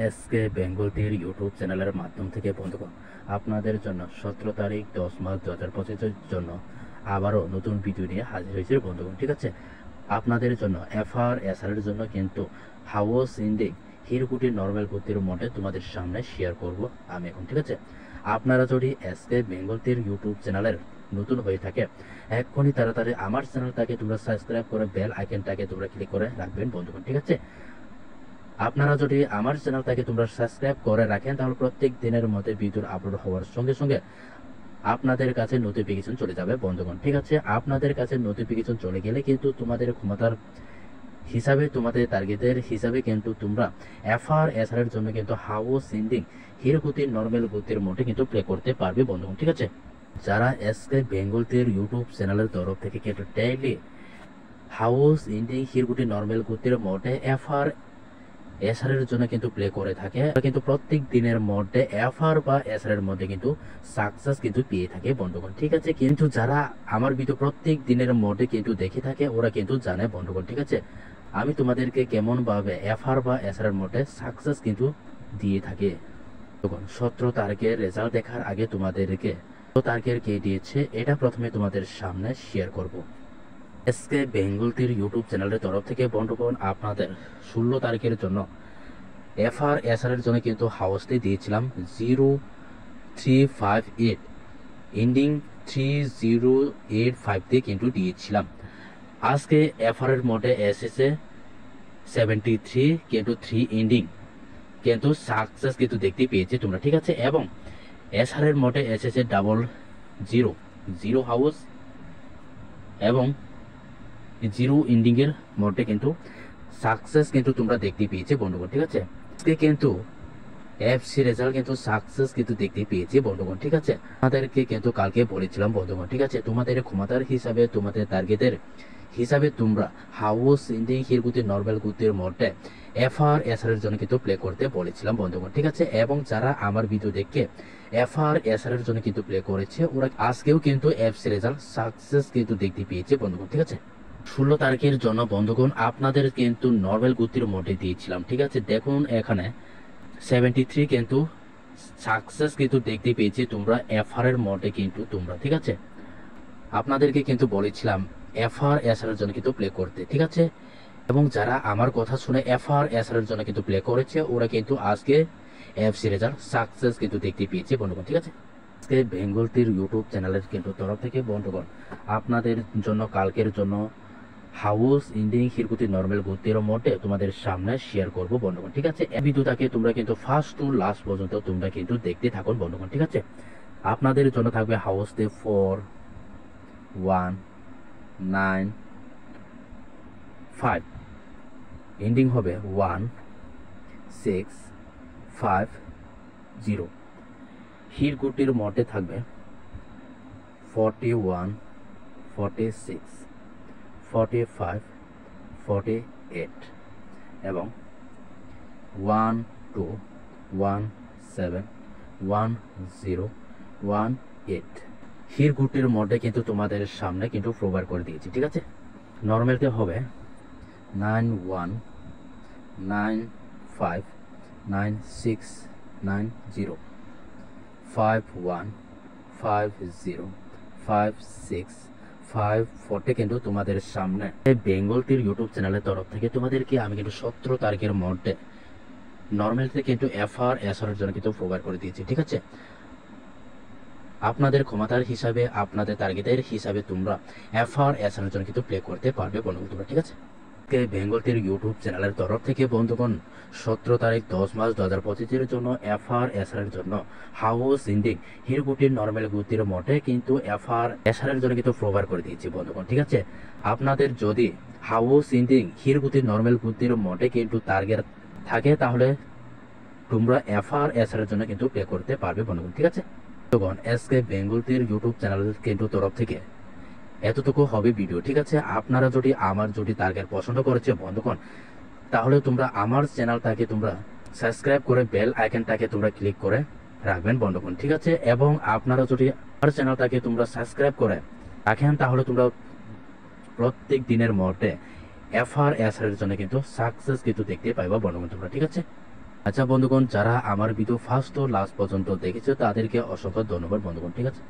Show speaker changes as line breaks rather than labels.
SK Bengal টির YouTube চ্যানেলের মাধ্যম থেকে বন্ধুগণ আপনাদের জন্য 17 তারিখ 10 মাস 2025 জন্য আবারও নতুন ভিডিও নিয়ে হাজির হয়েছে বন্ধুগণ। ঠিক আছে, আপনাদের জন্য এফআরএসআর এর জন্য কিন্তু হাউস ইন্ডিং হিরকুটি নরমাল গতির মডেল তোমাদের সামনে শেয়ার করব আমি এখন। ঠিক আছে, আপনারা যদি এসকে বেঙ্গল টির ইউটিউব চ্যানেলের নতুন হয়ে থাকে এক্ষুনি তাড়াতাড়ি আমার চ্যানেলটাকে তোমরা সাবস্ক্রাইব করে বেল আইকনটাকে তোমরা ক্লিক করে রাখবেন বন্ধুগণ। ঠিক আছে, আপনারা যদি আমার চ্যানেলটাকে তোমরা সাবস্ক্রাইব করে রাখেন তাহলে প্রত্যেক দিনের মধ্যে ভিডিও আপলোড হওয়ার সঙ্গে সঙ্গে আপনাদের কাছে নোটিফিকেশন চলে যাবে বন্ধুগণ। ঠিক আছে, আপনাদের কাছে নোটিফিকেশন চলে গেলে কিন্তু তোমাদের ক্ষমতার হিসাবে তোমাদের টার্গেটের হিসাবে কিন্তু তোমরা এফআরএসআর এর জন্য কিন্তু হাউস ইন্ডিং হিরকুতি নরমাল গতির মোডে কিন্তু প্লে করতে পারবে বন্ধুগণ। ঠিক আছে, যারা এসকে বেঙ্গল টির ইউটিউব চ্যানেলের তরফ থেকে কিন্তু ডেইলি হাউস ইন্ডিং হিরকুটি নরমাল গতির মোডে এসআর এর জন্য কিন্তু প্লে করে থাকে, কিন্তু প্রত্যেক দিনের মধ্যে এফআর বা এসআর এর মধ্যে কিন্তু সাকসেস কিন্তু পেয়ে থাকে বন্ধুগণ। ঠিক আছে, কিন্তু যারা আমার ভিডিও প্রত্যেক দিনের মধ্যে কিন্তু দেখে থাকে ওরা কিন্তু জানে বন্ধুগণ। ঠিক আছে, আমি তোমাদেরকে কেমন ভাবে এফআর বা এসআর এর মধ্যে সাকসেস কিন্তু দিয়ে থাকে। 17 তারিখের রেজাল্ট দেখার আগে তোমাদেরকে তারিখের কে দিয়েছে এটা প্রথমে তোমাদের সামনে শেয়ার করব। এসকে বেঙ্গল টির ইউটিউব চ্যানেলের তরফ থেকে বন্ধুগণ আপনাদের 16 তারিখের জন্য এফআরএসআর এর জন্য কিন্তু হাউসটি দিয়েছিলাম 0358 এন্ডিং 3085 দিয়ে কিন্তু দিয়েছিলাম। আজকে এফআর এর মোডে এসেছে 73 কিন্তু 3 এন্ডিং কিন্তু সাকসেস কিন্তু দেখতে পেয়েছে তোমরা। ঠিক আছে, এবং এসআর এর মোডে এসেছে 000 হাউস এবং 0 এন্ডিং এর মোডে কিন্তু সাকসেস কিন্তু তোমরা দেখতে পেয়েছে বন্ধুগণ। ঠিক আছে, আজকে কিন্তু এফসি রেজাল্ট কিন্তু সাকসেস কিন্তু দেখতে পেয়েছে বন্ধুগণ। ঠিক আছে, আমাদেরকে কিন্তু কালকে বলেছিলাম বন্ধুগণ। ঠিক আছে, তোমাদের ক্ষমতার হিসাবে তোমাদের টার্গেটের হিসাবে তোমরা হাউস ইন্ডিং হিরকুতি নরমাল গতির মোডে এফআরএসআর এর জন্য কিন্তু প্লে করতে বলেছিলাম বন্ধুগণ। ঠিক আছে, এবং যারা আমার ভিডিও দেখে এফআরএসআর এর জন্য কিন্তু প্লে করেছে ওরা আজকেও কিন্তু এফসি রেজাল্ট সাকসেস কিন্তু দেখতে পেয়েছে বন্ধুগণ। ঠিক আছে, 16 তারিখের জন্য বন্ধুগণ আপনাদের কিন্তু নরমাল গতির মোডে দিয়েছিলাম। ঠিক আছে, দেখুন এখানে 73 কিন্তু সাকসেস কিন্তু দেখতে পেয়েছি তোমরা এফআর এর মোডে কিন্তু তোমরা। ঠিক আছে, আপনাদেরকে কিন্তু বলেছিলাম এফআরএসআর এর জন্য কিন্তু প্লে করতে। ঠিক আছে, এবং যারা আমার কথা শুনে এফআরএসআর এর জন্য কিন্তু প্লে করেছে ওরা কিন্তু আজকে এফসি রেজাল্ট সাকসেস কিন্তু দেখতে পেয়েছে বন্ধুগণ। ঠিক আছে, আজকে বেঙ্গল টির ইউটিউব চ্যানেলের কিন্তু তরফ থেকে বন্ধুগণ আপনাদের জন্য কালকের জন্য হাউস ইন্ডিং হিরকুতি নরমাল গতির মোডে তোমাদের সামনে শেয়ার করব বন্ধুগণ। ঠিক আছে, এই ভিডিওটাকে তোমরা কিন্তু ফার্স্ট টু লাস্ট পর্যন্ত তোমরা কিন্তু দেখতে থাকুন বন্ধুগণ। ঠিক আছে, আপনাদের জন্য থাকবে হাউস ডে 4 1 9 5 এন্ডিং হবে 1 6 5 0। হিরকুটির মোডে থাকবে 41 46 45 48 এবং 1 2 1 7 1 0 1 8। হিরকুটির মোডে কিন্তু তোমাদের সামনে কিন্তু প্রোভাইড করে দিয়েছি। ঠিক আছে, নর্মালতে হবে 9 1 9 5 9 6 9 0 5 1 5 0 5 6 540 কিন্তু তোমাদের সামনে বেঙ্গল টির ইউটিউব চ্যানেলের তরফ থেকে তোমাদেরকে আমি কিন্তু 17 তারিখের মধ্যে নর্মালতে কিন্তু এফআরএসআর এর জন্য কিন্তু প্রোভাইড করে দিয়েছি। ঠিক আছে, আপনাদের ক্ষমতার হিসাবে আপনাদের টার্গেটের হিসাবে তোমরা এফআরএসআর এর জন্য কিন্তু প্লে করতে পারবে বন্ধুগণ তোমরা। ঠিক আছে, বেঙ্গল টির ইউটিউব চ্যানেলের তরফ থেকে বন্ধুগণ 17 তারিখ 10 মাস 2025 জন্য এফআরএসআর এর জন্য হাউস ইন্ডিং হিরকুটির নরমাল গতির মোডে কিন্তু এফআরএসআর এর জন্য কিন্তু প্রোভাইড করে দিয়েছি বন্ধুগণ। ঠিক আছে, আপনাদের যদি হাউস ইন্ডিং হিরকুটির নরমাল গতির মোডে কিন্তু টার্গেট থাকে তাহলে তোমরা এফআরএসআর এর জন্য কিন্তু প্লে করতে পারবে বন্ধুগণ। ঠিক আছে, বন্ধুগণ এসকে বেঙ্গল টির ইউটিউব চ্যানেলের কিন্তু তরফ থেকে এতটুকু হবে ভিডিও। ঠিক আছে, আপনারা যদি আমার টার্গেট পছন্দ করেছে বন্ধুগণ তাহলে তোমরা আমার চ্যানেলটাকে তোমরা সাবস্ক্রাইব করে বেল আইকনটাকে তোমরা ক্লিক করে রাখবেন বন্ধুগণ। ঠিক আছে, এবং আপনারা যদি আমার চ্যানেলটাকে তোমরা সাবস্ক্রাইব করে রাখেন তাহলে তোমরা প্রত্যেক দিনের মধ্যে এফআরএসআর এর জন্য কিন্তু সাকসেস কিন্তু দেখতে পাইবা বন্ধুগণ তোমরা। ঠিক আছে, আচ্ছা বন্ধুগণ, যারা আমার ভিডিও ফার্স্ট ও লাস্ট পর্যন্ত দেখেছো তাদেরকে অসংখ্য ধন্যবাদ বন্ধুগণ, ঠিক আছে।